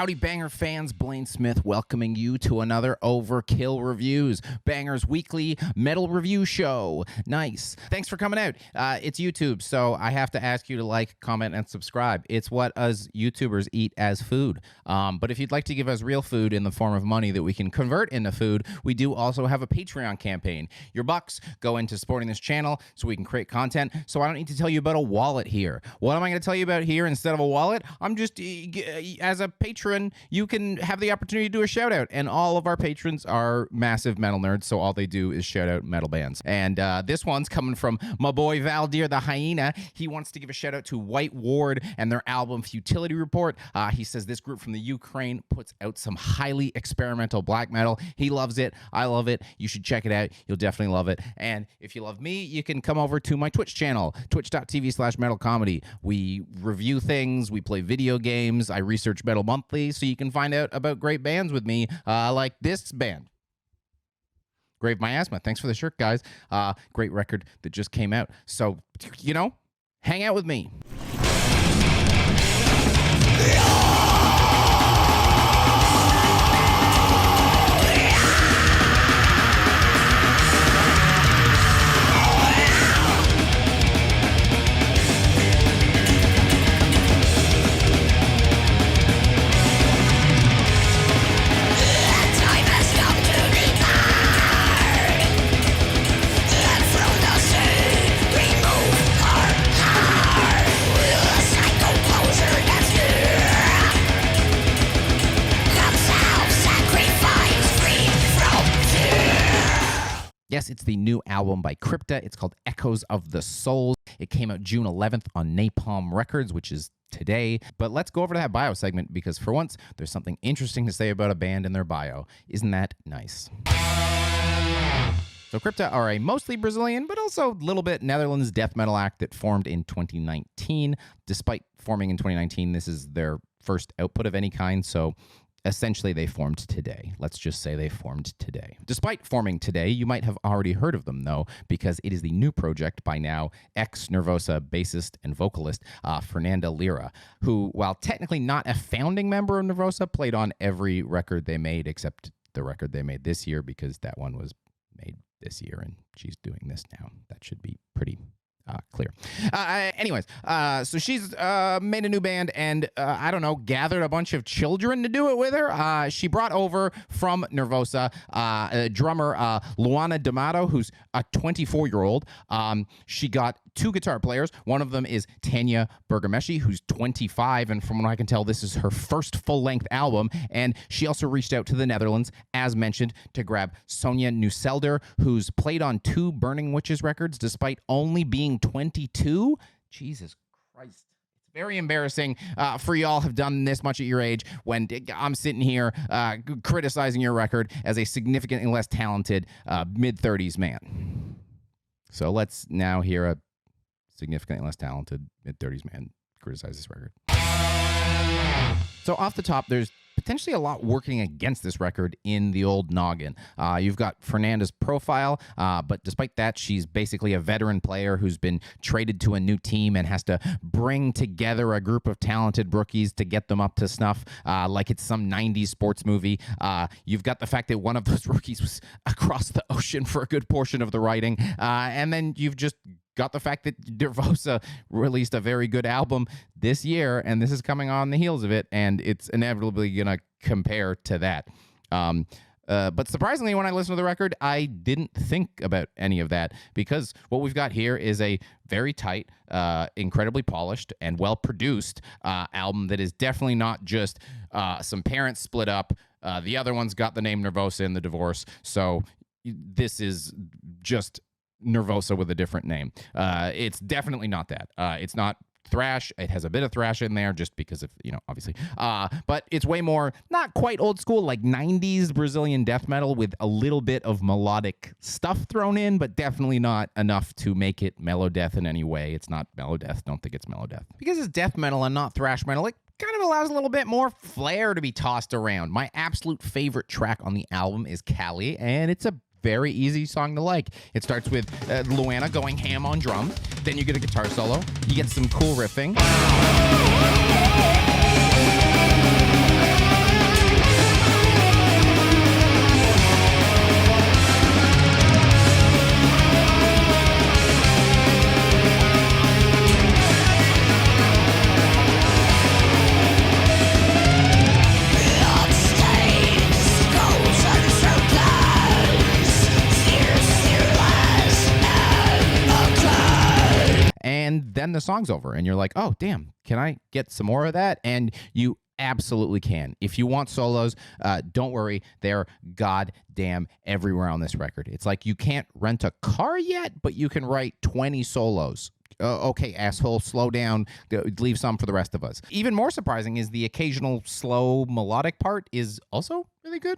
Howdy Banger fans, Blayne Smith welcoming you to another Overkill Reviews, Banger's weekly metal review show. Nice. Thanks for coming out. It's YouTube, so I have to ask you to like, comment, and subscribe. It's what us YouTubers eat as food. But if you'd like to give us real food in the form of money that we can convert into food, we do also have a Patreon campaign. Your bucks go into supporting this channel so we can create content, so I don't need to tell you about a wallet here. What am I going to tell you about here instead of a wallet? I'm just, as a patron, you can have the opportunity to do a shout out, and all of our patrons are massive metal nerds, so all they do is shout out metal bands. And this one's coming from my boy Valdir the Hyena. He wants to give a shout out to White Ward and their album Futility Report. He says this group from the Ukraine puts out some highly experimental black metal. He loves it. I love it. You should check it out. You'll definitely love it. And if you love me, you can come over to my Twitch channel, twitch.tv/metalcomedy. We review things. We play video games. I research metal monthly, so you can find out about great bands with me, like this band, Grave Miasma. Thanks for the shirt, guys. Great record that just came out. So, you know, hang out with me. Yes, it's the new album by Crypta. It's called Echoes of the Soul. It came out June 11th on Napalm Records, which is today. But let's go over to that bio segment, because for once, there's something interesting to say about a band in their bio. Isn't that nice? So Crypta are a mostly Brazilian, but also a little bit Netherlands death metal act that formed in 2019. Despite forming in 2019, this is their first output of any kind, so essentially, they formed today. Let's just say they formed today. Despite forming today, you might have already heard of them, though, because it is the new project by now ex-Nervosa bassist and vocalist Fernanda Lira, who, while technically not a founding member of Nervosa, played on every record they made except the record they made this year, because that one was made this year, and she's doing this now. That should be pretty clear. Anyways, so she's made a new band and, I don't know, gathered a bunch of children to do it with her. She brought over from Nervosa drummer Luana D'Amato, who's a 24-year-old. She got two guitar players. One of them is Tanya Bergameshi, who's 25, and from what I can tell, this is her first full-length album. And she also reached out to the Netherlands, as mentioned, to grab Sonia Nuselder, who's played on 2 Burning Witches records, despite only being 22. Jesus Christ. It's very embarrassing for y'all have done this much at your age when I'm sitting here criticizing your record as a significantly less talented mid-30s man. So let's now hear a significantly less talented mid-30s man criticize this record. So off the top, there's potentially a lot working against this record in the old noggin. You've got Fernanda's profile, but despite that, she's basically a veteran player who's been traded to a new team and has to bring together a group of talented rookies to get them up to snuff, like it's some 90s sports movie. You've got the fact that one of those rookies was across the ocean for a good portion of the writing, and then you've just got the fact that Nervosa released a very good album this year, and this is coming on the heels of it, and it's inevitably going to compare to that. But surprisingly, when I listened to the record, I didn't think about any of that, because what we've got here is a very tight, incredibly polished, and well-produced album that is definitely not just some parents split up. The other one's got the name Nervosa in the divorce, so this is just Nervosa with a different name. It's definitely not that. It's not thrash. It has a bit of thrash in there just because of, you know, obviously. But it's way more, not quite old school, like 90s Brazilian death metal with a little bit of melodic stuff thrown in, but definitely not enough to make it mellow death in any way. It's not mellow death. Don't think it's mellow death. Because it's death metal and not thrash metal, it kind of allows a little bit more flair to be tossed around. My absolute favorite track on the album is Cali, and it's a very easy song to like. It starts with Luana going ham on drums. Then you get a guitar solo. You get some cool riffing. then the song's over and you're like, oh, damn, can I get some more of that? And you absolutely can. If you want solos, don't worry. They're goddamn everywhere on this record. It's like you can't rent a car yet, but you can write 20 solos. Okay, asshole, slow down, leave some for the rest of us. Even more surprising is the occasional slow melodic part is also really good.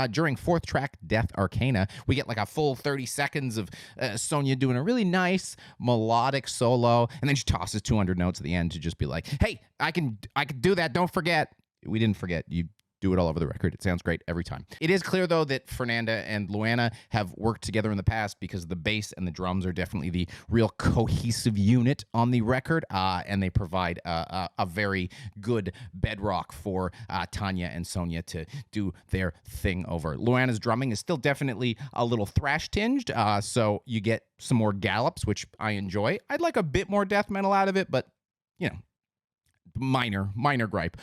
During fourth track, Death Arcana, we get like a full 30 seconds of Sonia doing a really nice melodic solo, and then she tosses 200 notes at the end to just be like, hey, I can do that, don't forget. We didn't forget. You do it all over the record. It sounds great every time. It is clear, though, that Fernanda and Lowen have worked together in the past because the bass and the drums are definitely the real cohesive unit on the record, and they provide a very good bedrock for Tanya and Sonia to do their thing over. Lowen's drumming is still definitely a little thrash-tinged, so you get some more gallops, which I enjoy. I'd like a bit more death metal out of it, but, you know, minor gripe.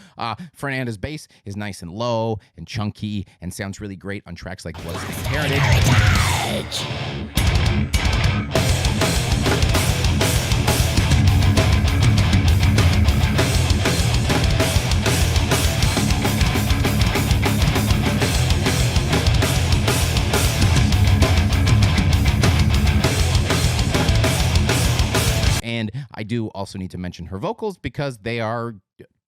Fernanda's bass is nice and low and chunky and sounds really great on tracks like Blood and Heritage. And I do also need to mention her vocals because they are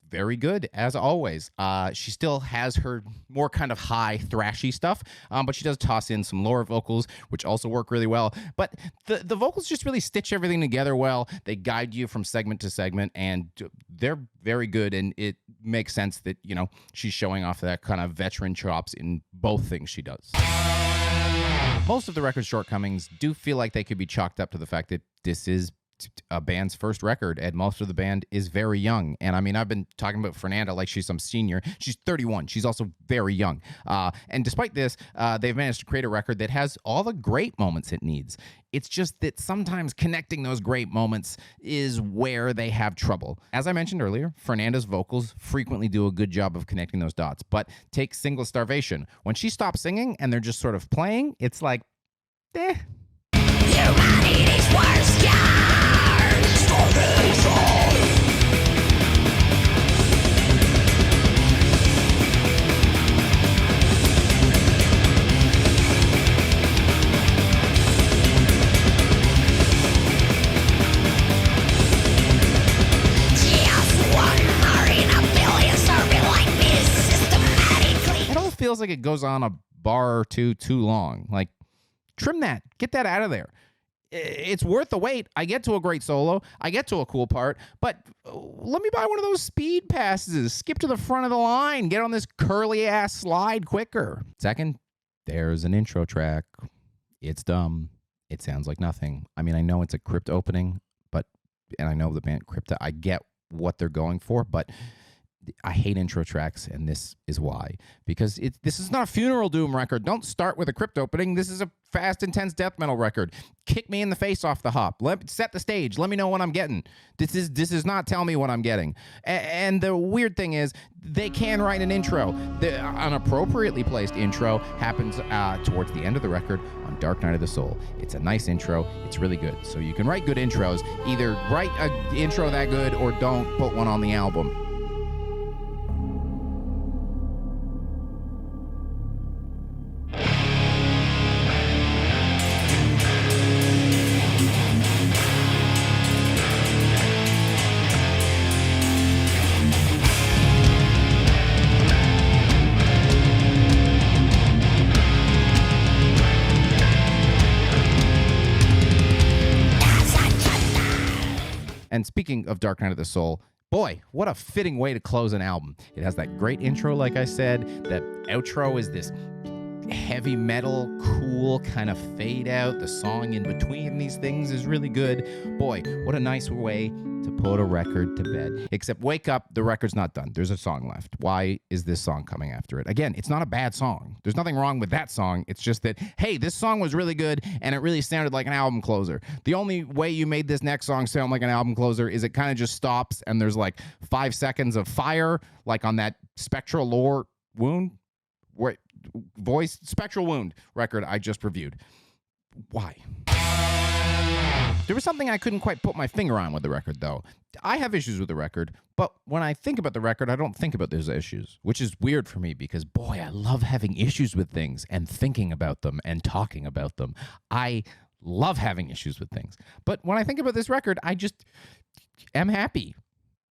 very good, as always. She still has her more kind of high, thrashy stuff, but she does toss in some lower vocals, which also work really well. But the vocals just really stitch everything together well. They guide you from segment to segment, and they're very good, and it makes sense that, you know, she's showing off that kind of veteran chops in both things she does. Most of the record's shortcomings do feel like they could be chalked up to the fact that this is a band's first record, and most of the band is very young. And I mean, I've been talking about Fernanda like she's some senior. She's 31. She's also very young. And despite this, they've managed to create a record that has all the great moments it needs. It's just that sometimes connecting those great moments is where they have trouble. As I mentioned earlier, Fernanda's vocals frequently do a good job of connecting those dots. But take Single Starvation. When she stops singing and they're just sort of playing, it's like, eh. Humanity's worst yard, starvation. Just one more in a billion serving like this systematically. It all feels like it goes on a bar or two too long. Like, trim that. Get that out of there. It's worth the wait. I get to a great solo. I get to a cool part, but let me buy one of those speed passes. Skip to the front of the line. Get on this curly-ass slide quicker. Second, there's an intro track. It's dumb. It sounds like nothing. I mean, I know it's a Crypta opening, and I know the band Crypta. I get what they're going for, but I hate intro tracks, and this is why. Because this is not a Funeral Doom record. Don't start with a Crypta opening. This is a fast, intense death metal record. Kick me in the face off the hop. Set the stage. Let me know what I'm getting. This is not tell me what I'm getting. And the weird thing is, they can write an intro. An appropriately placed intro happens towards the end of the record on Dark Night of the Soul. It's a nice intro. It's really good. So you can write good intros. Either write an intro that good or don't put one on the album. And speaking of Dark Night of the Soul, boy, what a fitting way to close an album. It has that great intro, like I said. That outro is this heavy metal, cool kind of fade out. The song in between these things is really good. Boy, what a nice way to put a record to bed. Except wake up, the record's not done. There's a song left. Why is this song coming after it? Again, it's not a bad song. There's nothing wrong with that song. It's just that, hey, this song was really good and it really sounded like an album closer. The only way you made this next song sound like an album closer is it kind of just stops and there's like 5 seconds of fire, like on that Spectral Lore Wound Spectral Wound record I just reviewed. Why? There was something I couldn't quite put my finger on with the record, though. I have issues with the record, but when I think about the record, I don't think about those issues, which is weird for me because, boy, I love having issues with things and thinking about them and talking about them. I love having issues with things. But when I think about this record, I just am happy.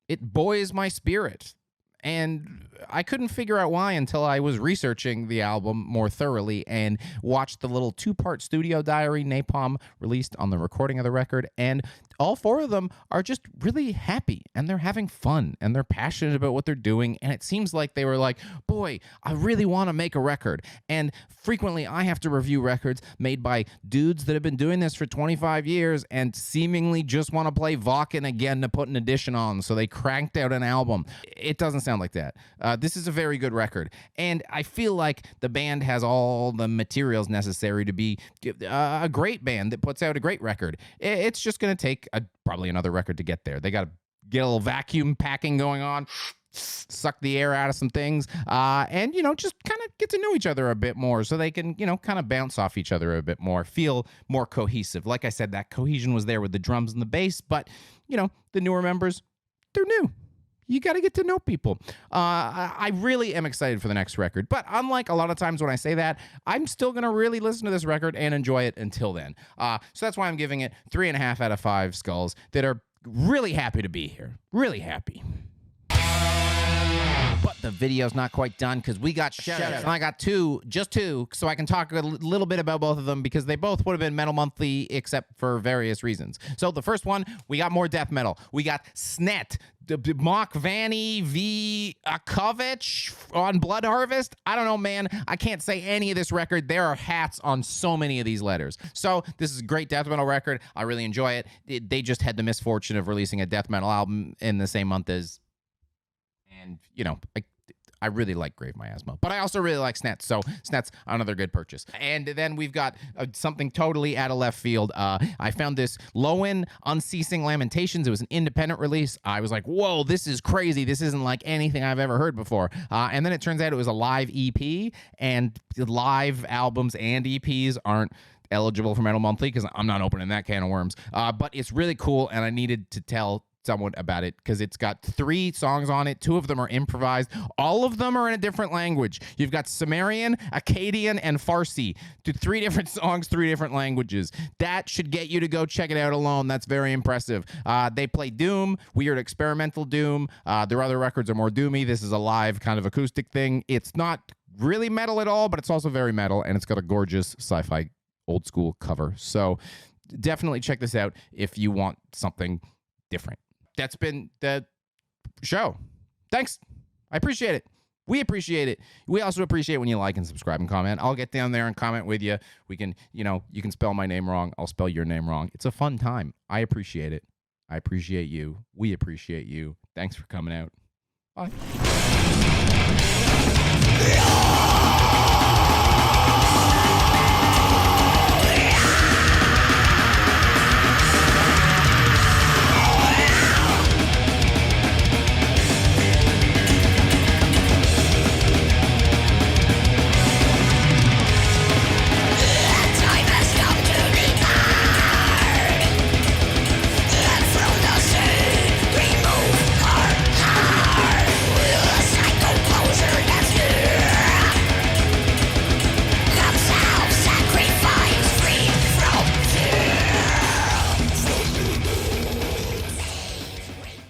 It buoys my spirit. And I couldn't figure out why until I was researching the album more thoroughly and watched the little 2-part studio diary Napalm released on the recording of the record. And all 4 of them are just really happy and they're having fun and they're passionate about what they're doing. And it seems like they were like, boy, I really want to make a record. And frequently I have to review records made by dudes that have been doing this for 25 years and seemingly just want to play Vakken again to put an addition on. So they cranked out an album. It doesn't sound like that. This is a very good record. And I feel like the band has all the materials necessary to be a great band that puts out a great record. It's just going to take probably another record to get there. They got to get a little vacuum packing going on, suck the air out of some things, and, just kind of get to know each other a bit more so they can, kind of bounce off each other a bit more, feel more cohesive. Like I said, that cohesion was there with the drums and the bass, but, the newer members, they're new. You got to get to know people. I really am excited for the next record. But unlike a lot of times when I say that, I'm still going to really listen to this record and enjoy it until then. So that's why I'm giving it 3.5 out of 5 skulls that are really happy to be here. Really happy. But the video's not quite done because we got shoutouts. And I got just two, so I can talk a little bit about both of them because they both would have been Metal Monthly except for various reasons. So the first one, we got more death metal. We got Sněť, Mokvání v Okovech on Blood Harvest. I don't know, man. I can't say any of this record. There are hats on so many of these letters. So this is a great death metal record. I really enjoy it. They just had the misfortune of releasing a death metal album in the same month as... And, I really like Grave Miasma, but I also really like Sněť, so Sněť's another good purchase. And then we've got something totally out of left field. I found this Lowen Unceasing Lamentations. It was an independent release. I was like, whoa, this is crazy. This isn't like anything I've ever heard before. And then it turns out it was a live EP, and live albums and EPs aren't eligible for Metal Monthly because I'm not opening that can of worms. But it's really cool, and I needed to tell someone about it because it's got 3 songs on it. 2 of them are improvised. All of them are in a different language. You've got Sumerian, Akkadian, and Farsi. 3 different songs, 3 different languages. That should get you to go check it out alone. That's very impressive. They play Doom, weird experimental Doom. Their other records are more doomy. This is a live kind of acoustic thing. It's not really metal at all, but it's also very metal, and it's got a gorgeous sci-fi old school cover. So definitely check this out if you want something different. That's been the show. Thanks. I appreciate it. We appreciate it. We also appreciate when you like and subscribe and comment. I'll get down there and comment with you. We can, you can spell my name wrong. I'll spell your name wrong. It's a fun time. I appreciate it. I appreciate you. We appreciate you. Thanks for coming out. Bye.